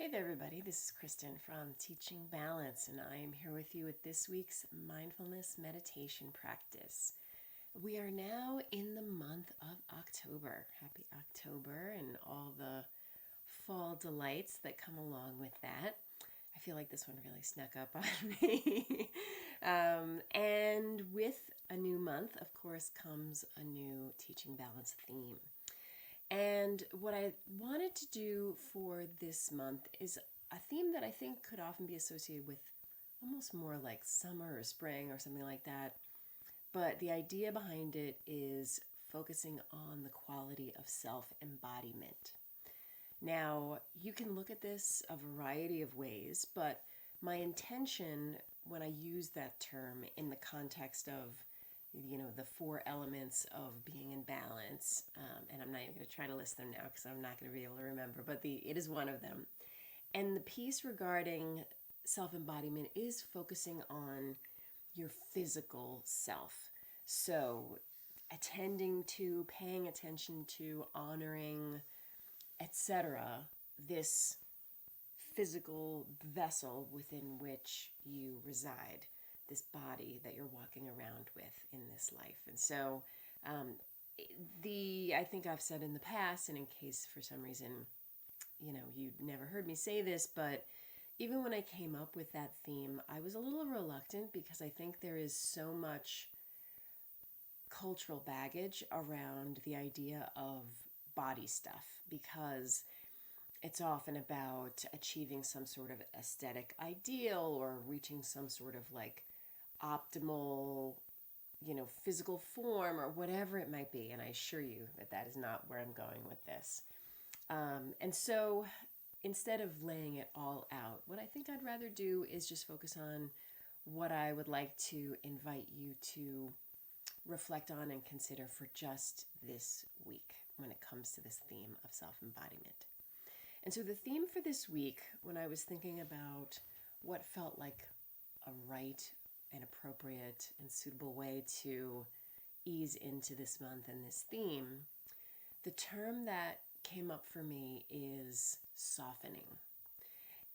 Hey there, everybody. This is Kristin from Teaching Balance, and I am here with you with this week's mindfulness meditation practice. We are now in the month of October. Happy October and all the fall delights that come along with that. I feel like this one really snuck up on me. And with a new month, of course, comes a new Teaching Balance theme. And what I wanted to do for this month is a theme that I think could often be associated with almost more like summer or spring or something like that. But the idea behind it is focusing on the quality of self-embodiment. Now, you can look at this a variety of ways, but my intention when I use that term in the context of the four elements of being in balance. And I'm not even going to try to list them now because I'm not going to be able to remember, but it is one of them. And the piece regarding self-embodiment is focusing on your physical self. So attending to, paying attention to, honoring, etc., this physical vessel within which you reside, this body that you're walking around with in this life. And so I think I've said in the past, and in case for some reason, you never heard me say this, but even when I came up with that theme, I was a little reluctant because I think there is so much cultural baggage around the idea of body stuff, because it's often about achieving some sort of aesthetic ideal or reaching some sort of like optimal, physical form or whatever it might be. And I assure you that that is not where I'm going with this. And so instead of laying it all out, what I think I'd rather do is just focus on what I would like to invite you to reflect on and consider for just this week when it comes to this theme of self-embodiment. And so the theme for this week, when I was thinking about what felt like a right and appropriate and suitable way to ease into this month and this theme, the term that came up for me is softening.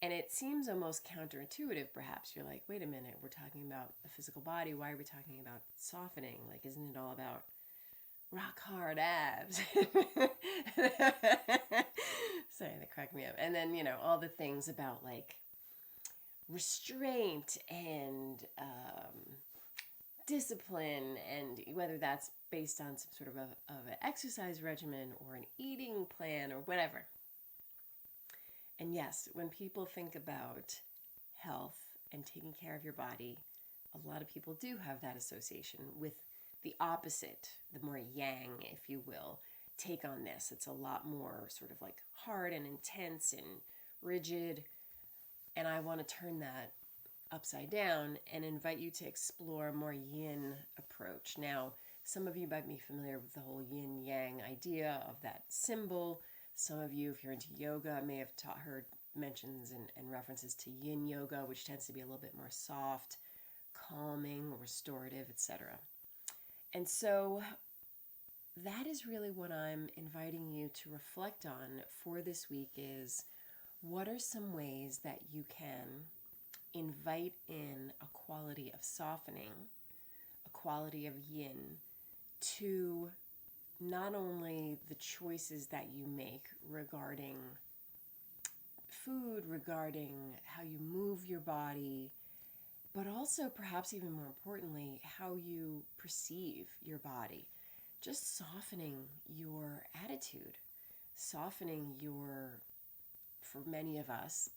And it seems almost counterintuitive, perhaps. You're like, wait a minute, we're talking about the physical body. Why are we talking about softening? Like, isn't it all about rock hard abs? Sorry, that cracked me up. And then, all the things about like restraint and discipline, and whether that's based on some sort of an exercise regimen or an eating plan or whatever. And yes, when people think about health and taking care of your body, a lot of people do have that association with the opposite, the more yang, if you will, take on this. It's a lot more sort of like hard and intense and rigid. And I want to turn that upside down and invite you to explore a more yin approach. Now, some of you might be familiar with the whole yin yang idea of that symbol. Some of you, if you're into yoga, may have heard mentions and references to yin yoga, which tends to be a little bit more soft, calming, restorative, etc. And so that is really what I'm inviting you to reflect on for this week is, what are some ways that you can invite in a quality of softening, a quality of yin, to not only the choices that you make regarding food, regarding how you move your body, but also perhaps even more importantly, how you perceive your body. Just softening your attitude, softening your, for many of us,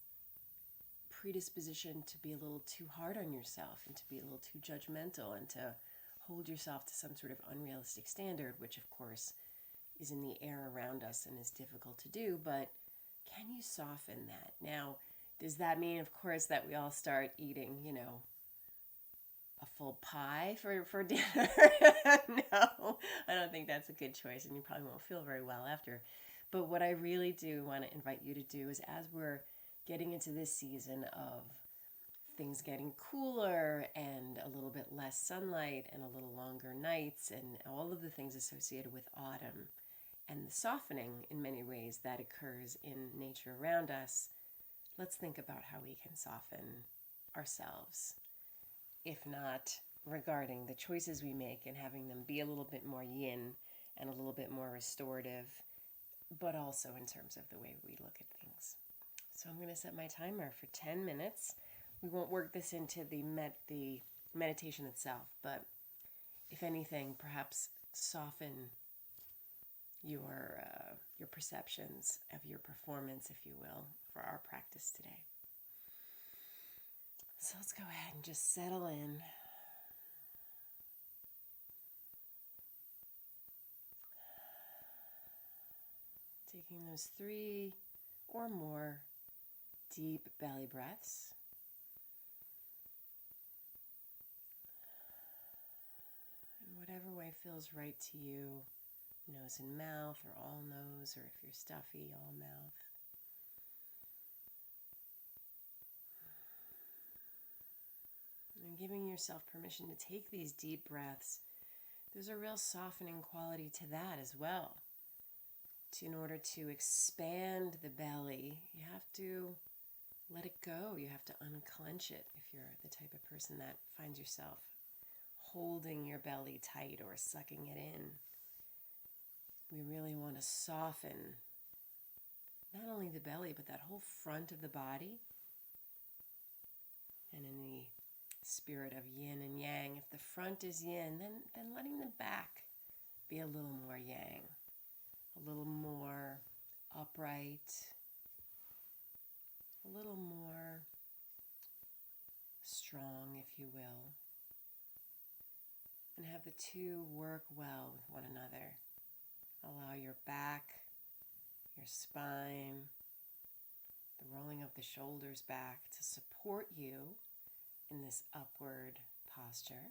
predisposition to be a little too hard on yourself and to be a little too judgmental and to hold yourself to some sort of unrealistic standard, which of course is in the air around us and is difficult to do, but can you soften that? Now, does that mean, of course, that we all start eating, a full pie for dinner? No, I don't think that's a good choice, and you probably won't feel very well after. But what I really do want to invite you to do is, as we're getting into this season of things getting cooler and a little bit less sunlight and a little longer nights and all of the things associated with autumn and the softening in many ways that occurs in nature around us, let's think about how we can soften ourselves, if not regarding the choices we make and having them be a little bit more yin and a little bit more restorative, but also in terms of the way we look at things. So I'm going to set my timer for 10 minutes. We won't work this into the meditation itself, but if anything, perhaps soften your perceptions of your performance, if you will, for our practice today. So let's go ahead and just settle in. Taking those 3 or more deep belly breaths. In whatever way feels right to you, nose and mouth, or all nose, or if you're stuffy, all mouth. And giving yourself permission to take these deep breaths, there's a real softening quality to that as well. In order to expand the belly, you have to let it go. You have to unclench it if you're the type of person that finds yourself holding your belly tight or sucking it in. We really want to soften not only the belly, but that whole front of the body. And in the spirit of yin and yang, if the front is yin, then letting the back be a little more yang, a little more upright, a little more strong, if you will, and have the two work well with one another. Allow your back, your spine, the rolling of the shoulders back to support you in this upward posture.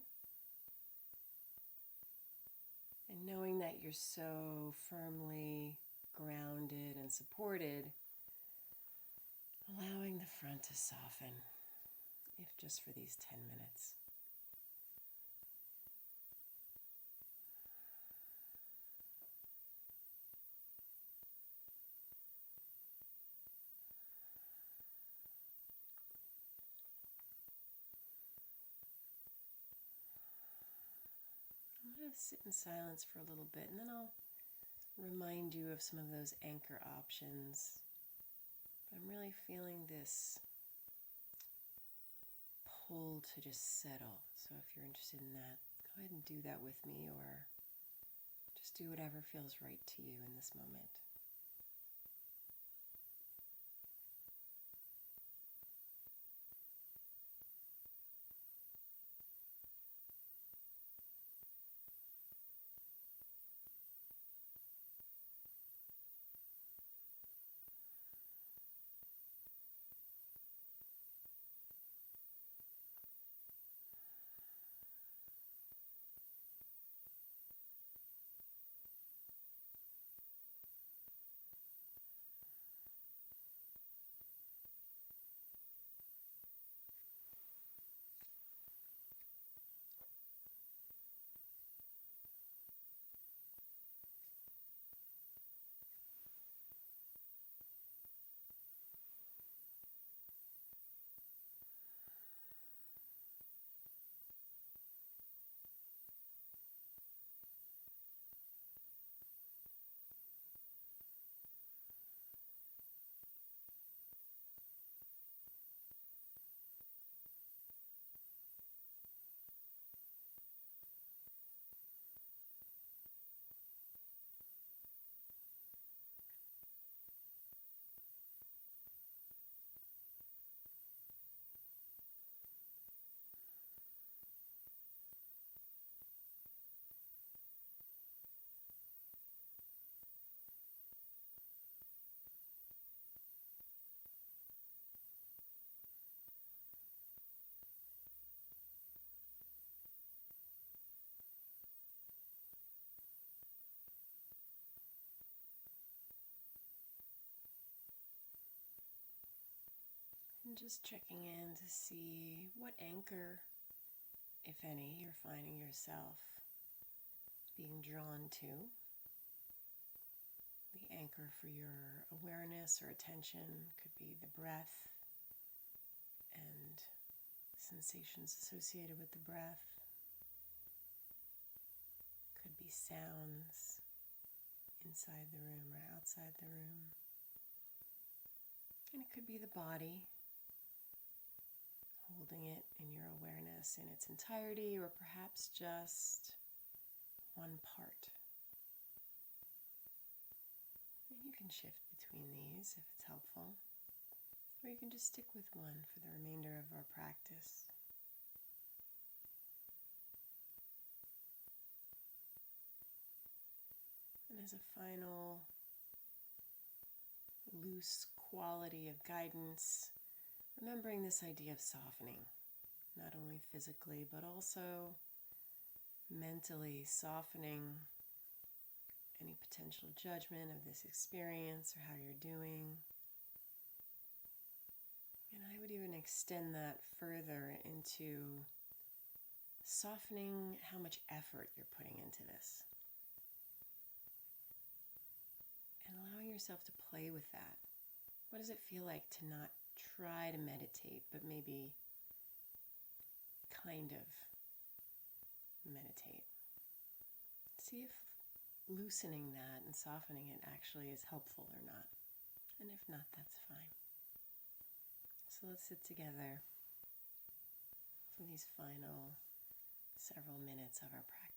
And knowing that you're so firmly grounded and supported, allowing the front to soften, if just for these 10 minutes. I'm going to sit in silence for a little bit, and then I'll remind you of some of those anchor options. But I'm really feeling this pull to just settle. So if you're interested in that, go ahead and do that with me, or just do whatever feels right to you in this moment. And just checking in to see what anchor, if any, you're finding yourself being drawn to. The anchor for your awareness or attention could be the breath, and sensations associated with the breath. Could be sounds inside the room or outside the room. And it could be the body, holding it in your awareness in its entirety, or perhaps just one part. And you can shift between these if it's helpful, or you can just stick with one for the remainder of our practice. And as a final loose quality of guidance, remembering this idea of softening, not only physically but also mentally, softening any potential judgment of this experience or how you're doing. And I would even extend that further into softening how much effort you're putting into this. And allowing yourself to play with that. What does it feel like to not try to meditate, but maybe kind of meditate? See if loosening that and softening it actually is helpful or not. And if not, that's fine. So let's sit together for these final several minutes of our practice.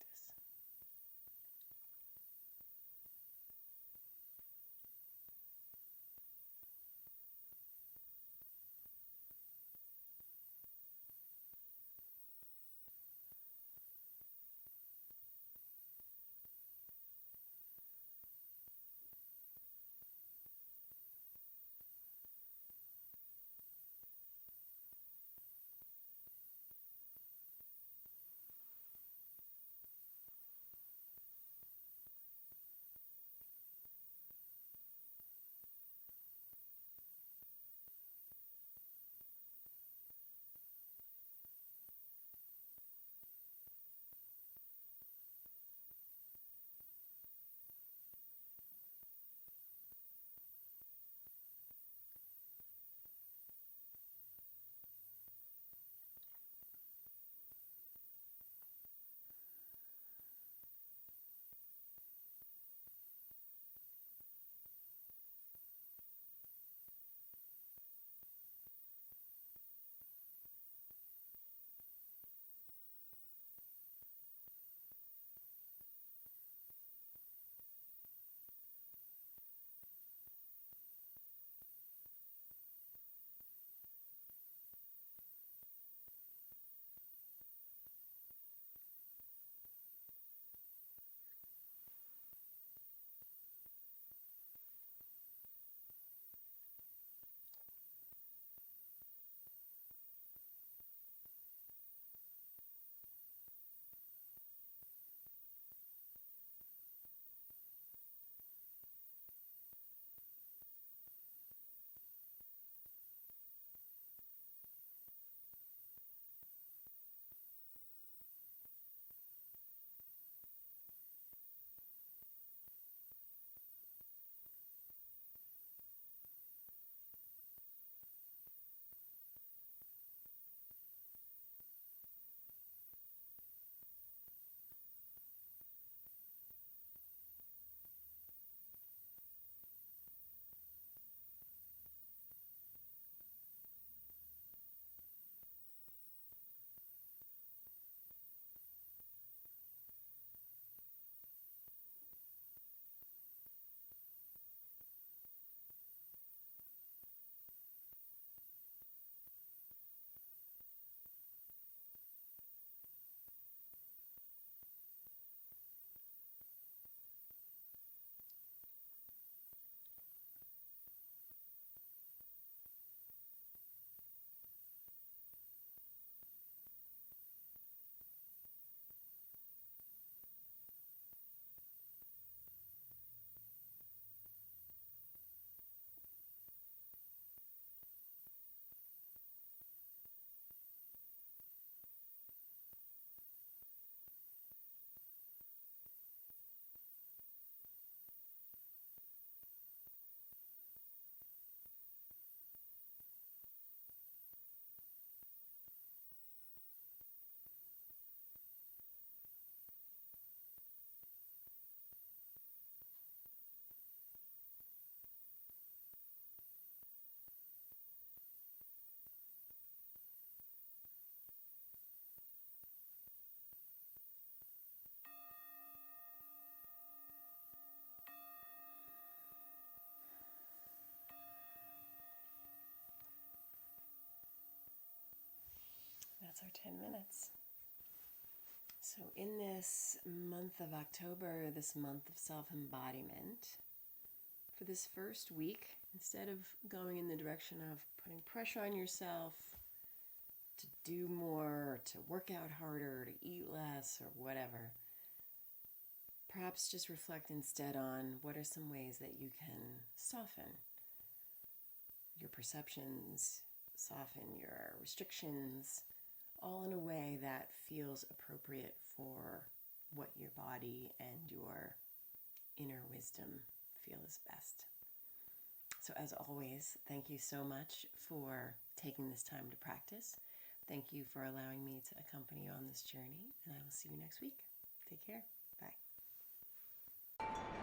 that's our 10 minutes. So in this month of October, this month of self-embodiment, for this first week, instead of going in the direction of putting pressure on yourself to do more, to work out harder, to eat less, or whatever, perhaps just reflect instead on what are some ways that you can soften your perceptions, soften your restrictions, all in a way that feels appropriate for what your body and your inner wisdom feel is best. So as always, thank you so much for taking this time to practice. Thank you for allowing me to accompany you on this journey, and I will see you next week. Take care. Bye.